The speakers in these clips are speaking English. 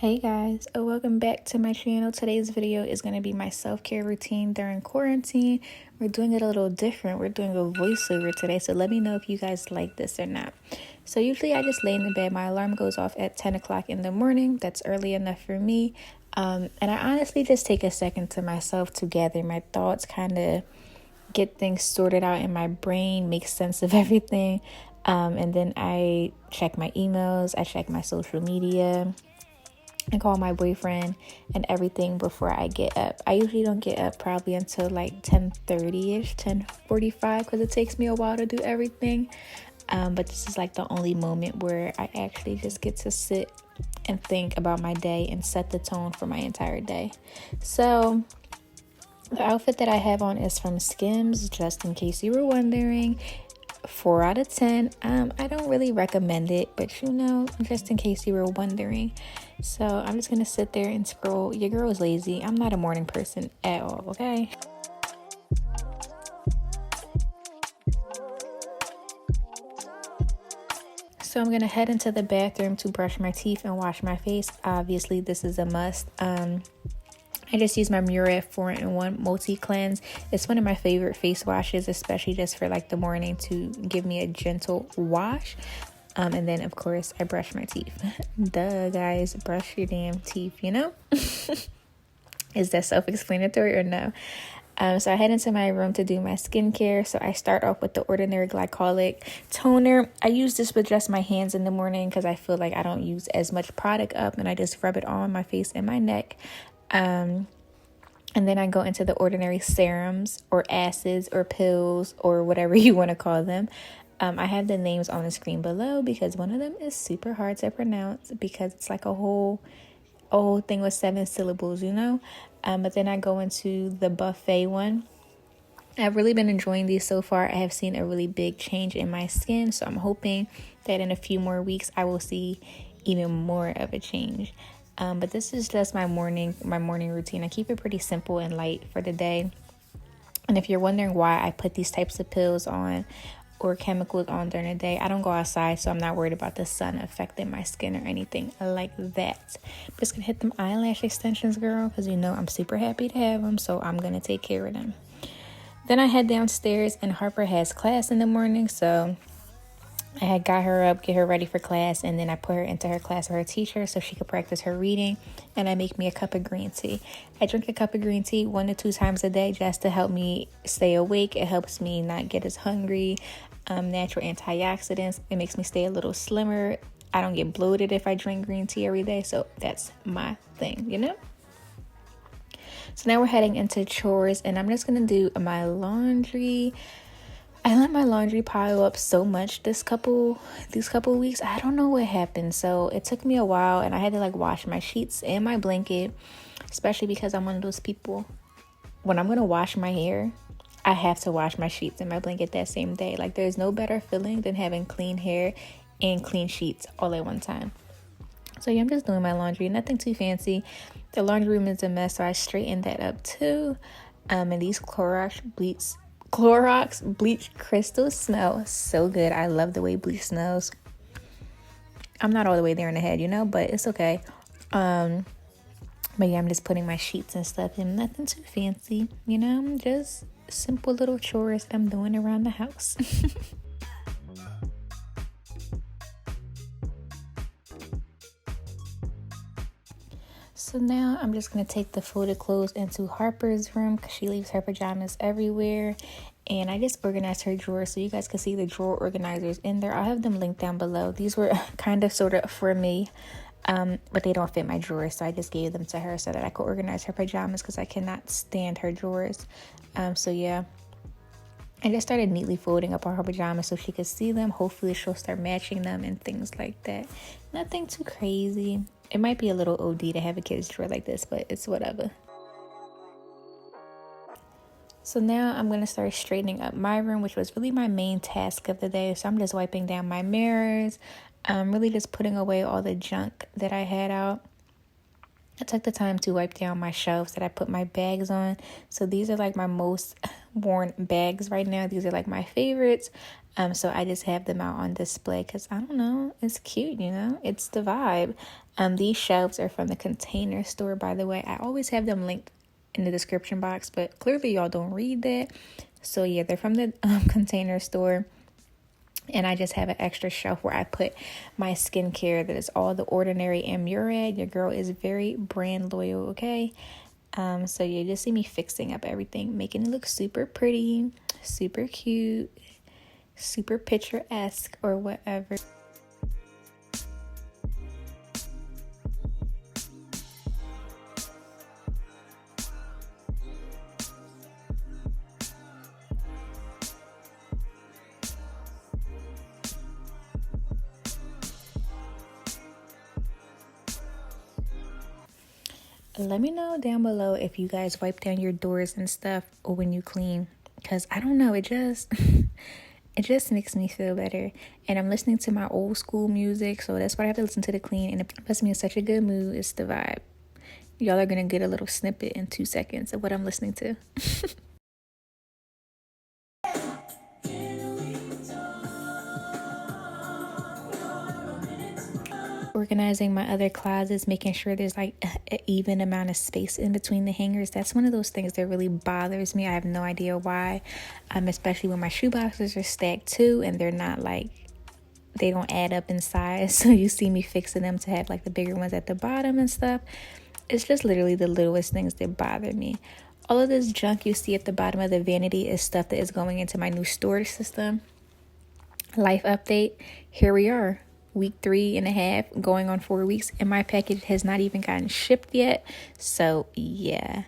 Hey guys, welcome back to my channel. Today's video is going to be my self-care routine during quarantine. We're doing it a little different. We're doing a voiceover today, so let me know if you guys like this or not. So usually I just lay in the bed. My alarm goes off at 10 o'clock in the morning. That's early enough for me. And I honestly just take a second to myself to gather my thoughts, kind of get things sorted out in my brain, make sense of everything. And then I check my emails, I check my social media, and call my boyfriend and everything before I get up. I usually don't get up probably until like 10:30ish, 10:45, because it takes me a while to do everything. But this is like the only moment where I actually just get to sit and think about my day and set the tone for my entire day. So the outfit that I have on is from Skims, just in case you were wondering. 4 out of 10. I don't really recommend it, but just in case you were wondering. So I'm just gonna sit there and scroll. Your girl is lazy. I'm not a morning person at all, okay? So I'm gonna head into the bathroom to brush my teeth and wash my face. Obviously, this is a must. I just use my Murad 4-in-1 Multicleanse. It's one of my favorite face washes, especially just for like the morning to give me a gentle wash. And then, of course, I brush my teeth. Duh, guys, brush your damn teeth, Is that self-explanatory or no? So I head into my room to do my skincare. So I start off with the Ordinary Glycolic Toner. I use this with just my hands in the morning because I feel like I don't use as much product up, and I just rub it on my face and my neck. And then I go into the Ordinary serums or acids or pills or whatever you want to call them. I have the names on the screen below because one of them is super hard to pronounce because it's like a whole thing with 7 syllables, But then I go into the buffet one. I've really been enjoying these so far. I have seen a really big change in my skin, so I'm hoping that in a few more weeks I will see even more of a change. But this is just my morning routine. I keep it pretty simple and light for the day. And if you're wondering why I put these types of pills on or chemicals on during the day, I don't go outside, so I'm not worried about the sun affecting my skin or anything like that. I'm just gonna hit them eyelash extensions, girl, because I'm super happy to have them, so I'm gonna take care of them. Then I head downstairs, and Harper has class in the morning, so I had got her up, get her ready for class, and then I put her into her class with her teacher so she could practice her reading, and I make me a cup of green tea. I drink a cup of green tea 1 to 2 times a day just to help me stay awake. It helps me not get as hungry. Natural antioxidants. It makes me stay a little slimmer. I don't get bloated if I drink green tea every day, so that's my thing, So now we're heading into chores, and I'm just going to do my laundry. I let my laundry pile up so much these couple weeks. I don't know what happened. So it took me a while, and I had to wash my sheets and my blanket, especially because I'm one of those people. When I'm going to wash my hair, I have to wash my sheets and my blanket that same day. There's no better feeling than having clean hair and clean sheets all at one time. So yeah, I'm just doing my laundry. Nothing too fancy. The laundry room is a mess, so I straightened that up too. And these Clorox bleach crystals smell so good. I love the way bleach smells. I'm not all the way there in the head, but it's okay. But yeah, I'm just putting my sheets and stuff in. Nothing too fancy, just simple little chores I'm doing around the house. So now I'm just going to take the folded clothes into Harper's room because she leaves her pajamas everywhere. And I just organized her drawers so you guys can see the drawer organizers in there. I'll have them linked down below. These were kind of sort of for me, but they don't fit my drawers. So I just gave them to her so that I could organize her pajamas because I cannot stand her drawers. So yeah, I just started neatly folding up all her pajamas so she could see them. Hopefully she'll start matching them and things like that. Nothing too crazy. It might be a little OD to have a kid's drawer like this, but it's whatever. So now I'm going to start straightening up my room, which was really my main task of the day. So I'm just wiping down my mirrors. I'm really just putting away all the junk that I had out. I took the time to wipe down my shelves that I put my bags on. So these are like my most worn bags right now. These are like my favorites. So I just have them out on display because I don't know, it's cute, you know, it's the vibe. These shelves are from the Container Store, by the way. I always have them linked in the description box, but clearly y'all don't read that. So yeah, they're from the Container Store. And I just have an extra shelf where I put my skincare that is all The Ordinary and Murad. Your girl is very brand loyal, okay? So you just see me fixing up everything, making it look super pretty, super cute, super picturesque or whatever. Let me know down below if you guys wipe down your doors and stuff or when you clean, because I don't know, it just it just makes me feel better. And I'm listening to my old school music, so that's why I have to listen to the clean, and it puts me in such a good mood. It's the vibe. Y'all are gonna get a little snippet in 2 seconds of what I'm listening to. Organizing my other closets, making sure there's like an even amount of space in between the hangers. That's one of those things that really bothers me. I have no idea why, especially when my shoe boxes are stacked too and they're not like, they don't add up in size. So you see me fixing them to have like the bigger ones at the bottom and stuff. It's just literally the littlest things that bother me. All of this junk you see at the bottom of the vanity is stuff that is going into my new storage system. Life update, here we are. Week 3.5, going on 4 weeks, and my package has not even gotten shipped yet. So yeah,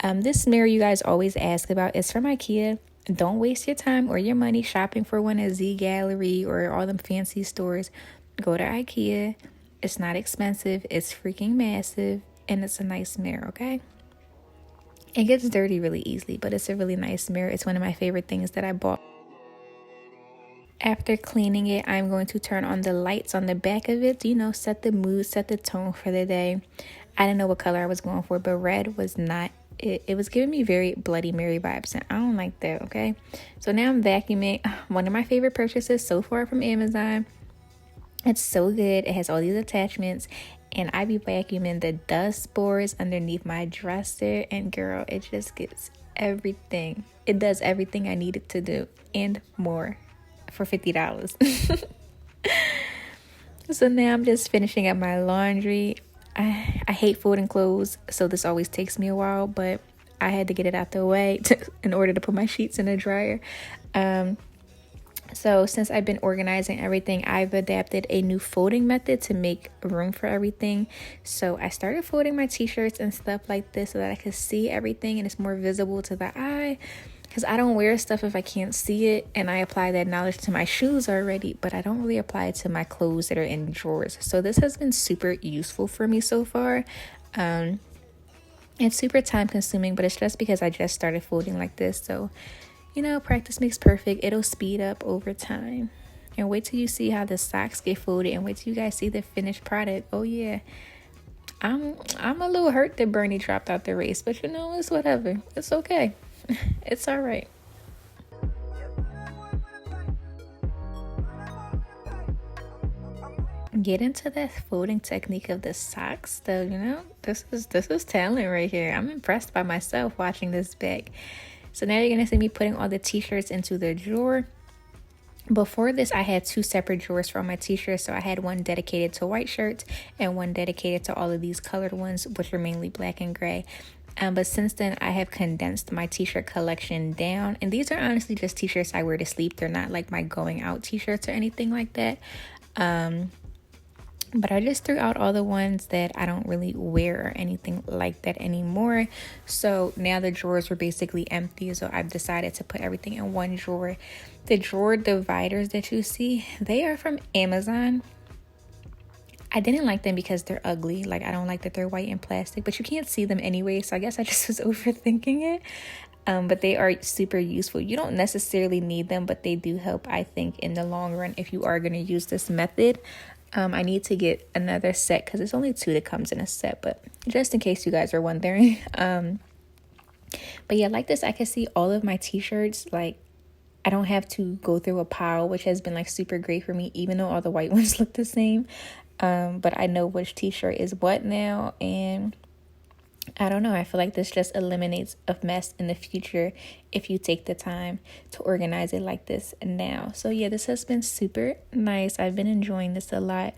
this mirror you guys always ask about is from IKEA. Don't waste your time or your money shopping for one at Z Gallery or all them fancy stores. Go to IKEA. It's not expensive, it's freaking massive, and it's a nice mirror, okay? It gets dirty really easily, but it's a really nice mirror. It's one of my favorite things that I bought. After cleaning it, I'm going to turn on the lights on the back of it, you know, set the mood, set the tone for the day. I didn't know what color I was going for, but red was not it. It was giving me very Bloody Mary vibes, and I don't like that, okay? So now I'm vacuuming. One of my favorite purchases so far from Amazon. It's so good. It has all these attachments, and I be vacuuming the dust spores underneath my dresser, and girl, it just gets everything. It does everything I need it to do and more. For $50. So now I'm just finishing up my laundry. I hate folding clothes, so this always takes me a while, but I had to get it out the way in order to put my sheets in the dryer. So since I've been organizing everything, I've adapted a new folding method to make room for everything. So I started folding my t-shirts and stuff like this so that I could see everything and it's more visible to the eye. Because I don't wear stuff if I can't see it, and I apply that knowledge to my shoes already, but I don't really apply it to my clothes that are in drawers. So this has been super useful for me so far. It's super time consuming, but it's just because I just started folding like this. So, you know, practice makes perfect. It'll speed up over time. And wait till you see how the socks get folded, and wait till you guys see the finished product. Oh yeah. I'm a little hurt that Bernie dropped out the race, but you know, it's whatever. It's okay. It's all right. Get into that folding technique of the socks though, you know? This is talent right here. I'm impressed by myself watching this back. So now you're gonna see me putting all the t-shirts into the drawer. Before this, I had 2 separate drawers for all my t-shirts. So I had one dedicated to white shirts and one dedicated to all of these colored ones, which are mainly black and gray. But since then, I have condensed my t-shirt collection down. And these are honestly just t-shirts I wear to sleep. They're not like my going out t-shirts or anything like that. But I just threw out all the ones that I don't really wear or anything like that anymore. So now the drawers were basically empty. So I've decided to put everything in one drawer. The drawer dividers that you see, they are from Amazon. I didn't like them because they're ugly. Like, I don't like that they're white and plastic, but you can't see them anyway. So I guess I just was overthinking it. But they are super useful. You don't necessarily need them, but they do help, I think, in the long run if you are going to use this method. I need to get another set because it's only 2 that comes in a set, but just in case you guys are wondering. But yeah, like this, I can see all of my t-shirts. Like, I don't have to go through a pile, which has been like super great for me, even though all the white ones look the same. But I know which t-shirt is what now, and I don't know. I feel like this just eliminates a mess in the future if you take the time to organize it like this now. So yeah, this has been super nice. I've been enjoying this a lot.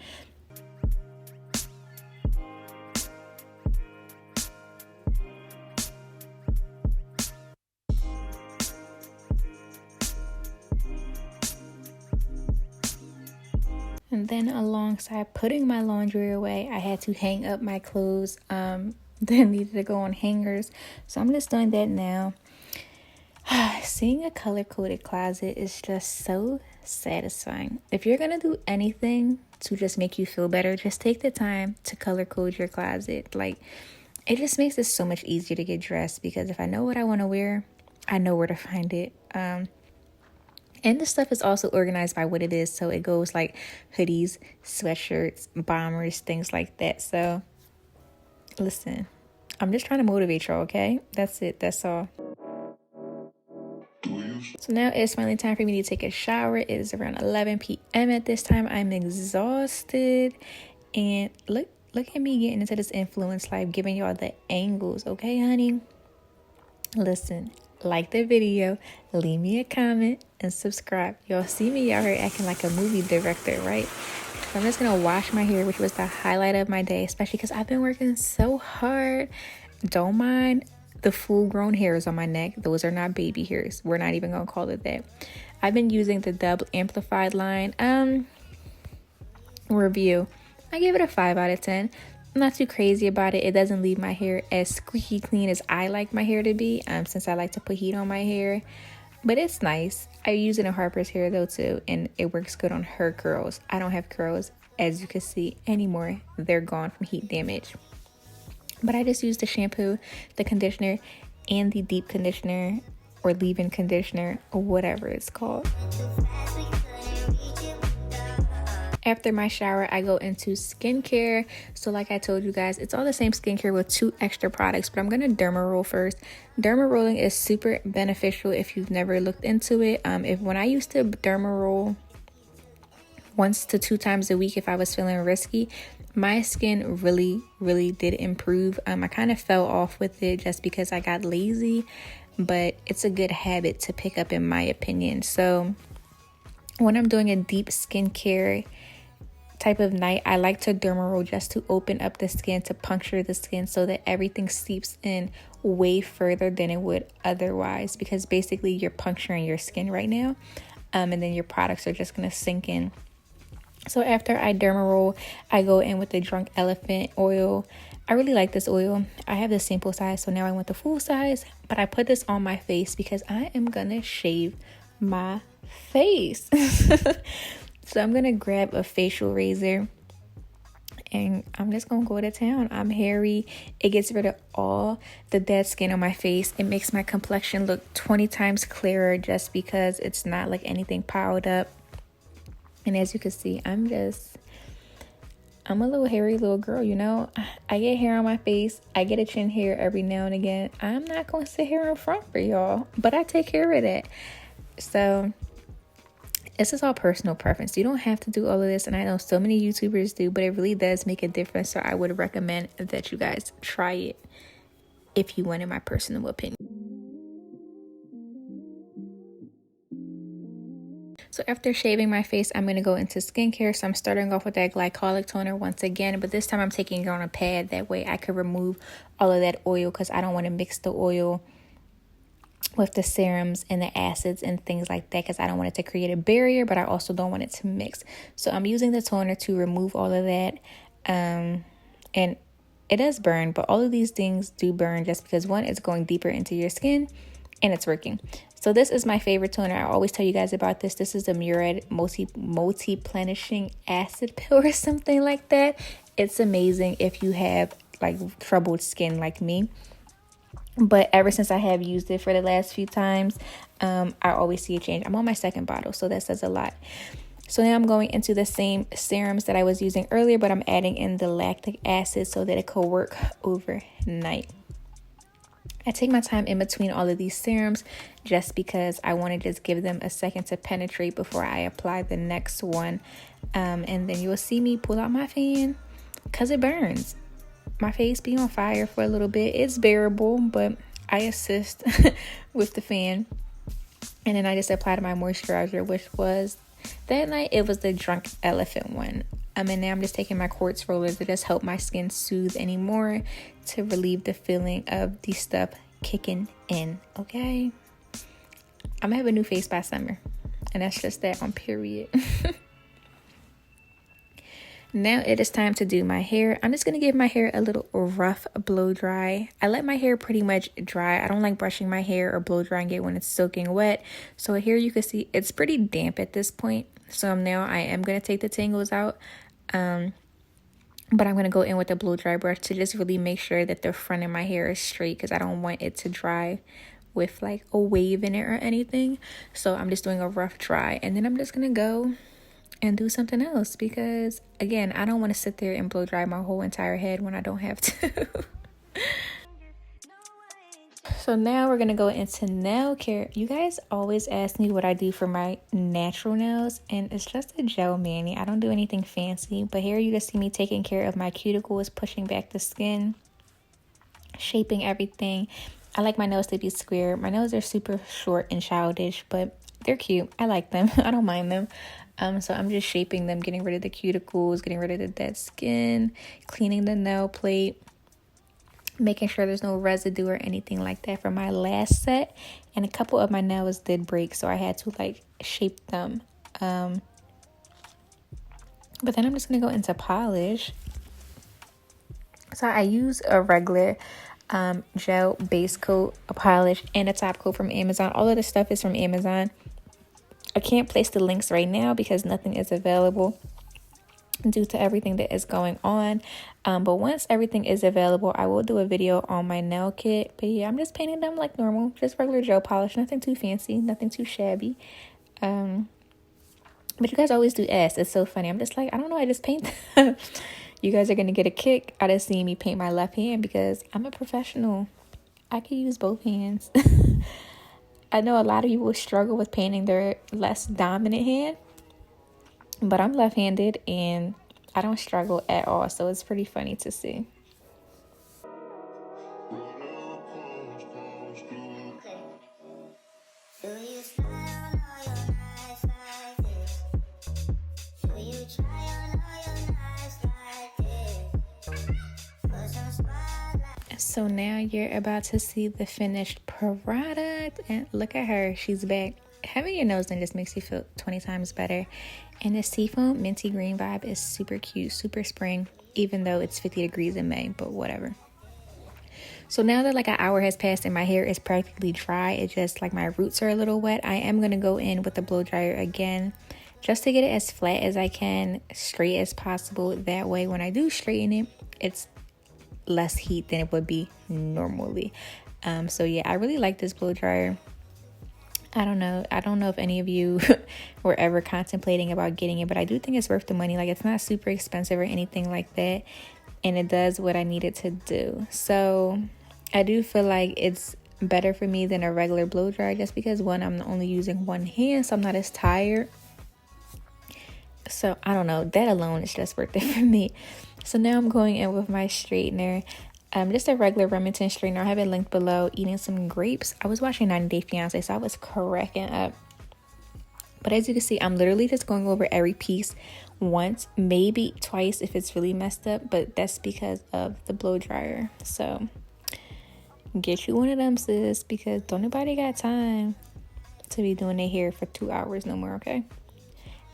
And then alongside putting my laundry away, I had to hang up my clothes that needed to go on hangers. So I'm just doing that now. Seeing a color-coded closet is just so satisfying. If you're going to do anything to just make you feel better, just take the time to color code your closet. Like, it just makes it so much easier to get dressed, because if I know what I want to wear, I know where to find it. And the stuff is also organized by what it is. So it goes like hoodies, sweatshirts, bombers, things like that. So listen, I'm just trying to motivate y'all, okay? That's it. That's all. So now it's finally time for me to take a shower. It is around 11 p.m. at this time. I'm exhausted. And look at me getting into this influence life, giving y'all the angles, okay, honey? Listen. Like the video, leave me a comment, and subscribe. Y'all see me out here acting like a movie director, right? So I'm just gonna wash my hair, which was the highlight of my day, especially because I've been working so hard. Don't mind the full-grown hairs on my neck. Those are not baby hairs. We're not even gonna call it that. I've been using the double amplified line review. I give it a 5 out of 10. I'm not too crazy about it. It doesn't leave my hair as squeaky clean as I like my hair to be, since I like to put heat on my hair. But it's nice. I use it in Harper's hair though too, and it works good on her curls. I don't have curls, as you can see, anymore. They're gone from heat damage. But I just use the shampoo, the conditioner, and the deep conditioner or leave-in conditioner, or whatever it's called. After my shower, I go into skincare. So like I told you guys, it's all the same skincare with 2 extra products, but I'm going to derma roll first. Derma rolling is super beneficial if you've never looked into it. When I used to derma roll once to 2 times a week, if I was feeling risky, my skin really did improve. I kind of fell off with it just because I got lazy, but it's a good habit to pick up in my opinion. So when I'm doing a deep skincare type of night, I like to derma roll just to open up the skin, to puncture the skin so that everything seeps in way further than it would otherwise, because basically you're puncturing your skin right now, and then your products are just going to sink in. So after I derma roll, I go in with the Drunk Elephant oil. I really like this oil. I have the sample size, so now I want the full size, but I put this on my face because I am gonna shave my face. So I'm gonna grab a facial razor and I'm just gonna go to town. I'm hairy. It gets rid of all the dead skin on my face. It makes my complexion look 20 times clearer just because it's not like anything piled up. And as you can see, I'm a little hairy little girl, you know. I get hair on my face. I get a chin hair every now and again. I'm not gonna sit here in front for y'all, but I take care of that. So this is all personal preference. You don't have to do all of this, and I know so many YouTubers do, but it really does make a difference. So I would recommend that you guys try it if you want, in my personal opinion. So after shaving my face, I'm going to go into skincare. So I'm starting off with that glycolic toner once again, but this time I'm taking it on a pad. That way I could remove all of that oil, because I don't want to mix the oil with the serums and the acids and things like that, because I don't want it to create a barrier, but I also don't want it to mix. So I'm using the toner to remove all of that, and it does burn, but all of these things do burn just because, one, it's going deeper into your skin and it's working. So this is my favorite toner. I always tell you guys about this. This is the Murad multi-plenishing acid pill or something like that. It's amazing if you have like troubled skin like me. But ever since I have used it for the last few times, I always see a change. I'm on my second bottle, so that says a lot. So now I'm going into the same serums that I was using earlier, but I'm adding in the lactic acid so that it could work overnight. I take my time in between all of these serums just because I want to just give them a second to penetrate before I apply the next one. And then you will see me pull out my fan because it burns. My face be on fire for a little bit. It's bearable, but I assist with the fan. And then I just applied my moisturizer, which was that night, it was the Drunk Elephant one. And now I'm just taking my quartz roller to just help my skin soothe anymore, to relieve the feeling of the stuff kicking in. Okay, I'm gonna have a new face by summer, and that's just that on period. Now it is time to do my hair. I'm just going to give my hair a little rough blow dry. I let my hair pretty much dry. I don't like brushing my hair or blow drying it when it's soaking wet. So here you can see it's pretty damp at this point. So now I am going to take the tangles out. But I'm going to go in with a blow dry brush to just really make sure that the front of my hair is straight, because I don't want it to dry with like a wave in it or anything. So I'm just doing a rough dry, and then I'm just going to go and do something else, because again, I don't want to sit there and blow dry my whole entire head when I don't have to. So now we're gonna go into nail care. You guys always ask me what I do for my natural nails, and it's just a gel mani. I don't do anything fancy, but here you can see me taking care of my cuticles, pushing back the skin, shaping everything. I like my nails to be square. My nails are super short and childish, but they're cute. I like them. I don't mind them. So I'm just shaping them, getting rid of the cuticles, getting rid of the dead skin, cleaning the nail plate, making sure there's no residue or anything like that from my last set. And a couple of my nails did break, so I had to like shape them. But then I'm just gonna go into polish. So I use a regular gel base coat, a polish, and a top coat from Amazon. All of the stuff is from Amazon. I can't place the links right now because nothing is available due to everything that is going on. But once everything is available, I will do a video on my nail kit. But yeah, I'm just painting them like normal, just regular gel polish, nothing too fancy, nothing too shabby. But you guys always do ask. It's so funny. I'm just like, I don't know, I just paint them. You guys are gonna get a kick out of seeing me paint my left hand because I'm a professional. I can use both hands. I know a lot of people struggle with painting their less dominant hand, but I'm left-handed and I don't struggle at all, so it's pretty funny to see. So now you're about to see the finished product, and look at her, she's back. Having your nose done just makes you feel 20 times better. And the seafoam minty green vibe is super cute, super spring, even though it's 50 degrees in May, but whatever. So now that like an hour has passed and my hair is practically dry, it's just like my roots are a little wet, I am going to go in with the blow dryer again just to get it as flat as I can, straight as possible. That way when I do straighten it, it's less heat than it would be normally. So yeah, I really like this blow dryer. I don't know if any of you were ever contemplating about getting it, but I do think it's worth the money. Like, it's not super expensive or anything like that, and it does what I need it to do. So I do feel like it's better for me than a regular blow dryer, just because one, I'm only using one hand, so I'm not as tired. So I don't know, that alone is just worth it for me. So now I'm going in with my straightener, just a regular Remington straightener. I have it linked below. Eating some grapes. I was watching 90 Day Fiance, so I was cracking up. But as you can see, I'm literally just going over every piece once, maybe twice if it's really messed up, but that's because of the blow dryer. So get you one of them, sis, because don't nobody got time to be doing their hair for 2 hours no more, okay?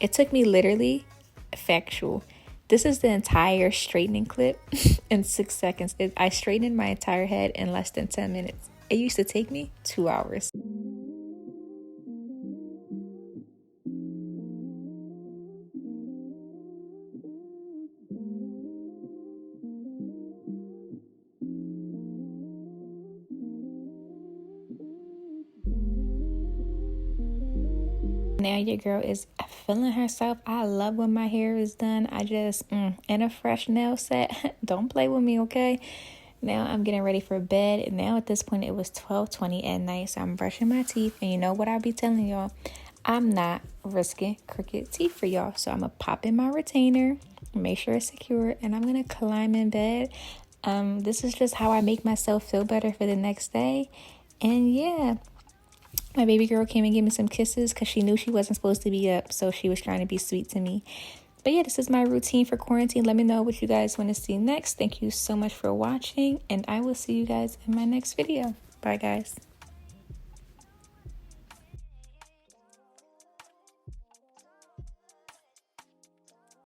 It took me literally, factual, this is the entire straightening clip in 6 seconds. I straightened my entire head in less than 10 minutes. It used to take me 2 hours. Now your girl is feeling herself. I love when my hair is done. I just, and a fresh nail set. Don't play with me, okay? Now I'm getting ready for bed. And now at this point, it was 12:20 at night. So I'm brushing my teeth. And you know what I'll be telling y'all? I'm not risking crooked teeth for y'all. So I'm going to pop in my retainer, make sure it's secure, and I'm going to climb in bed. This is just how I make myself feel better for the next day. And yeah, my baby girl came and gave me some kisses because she knew she wasn't supposed to be up. So she was trying to be sweet to me. But yeah, this is my routine for quarantine. Let me know what you guys want to see next. Thank you so much for watching. And I will see you guys in my next video. Bye, guys.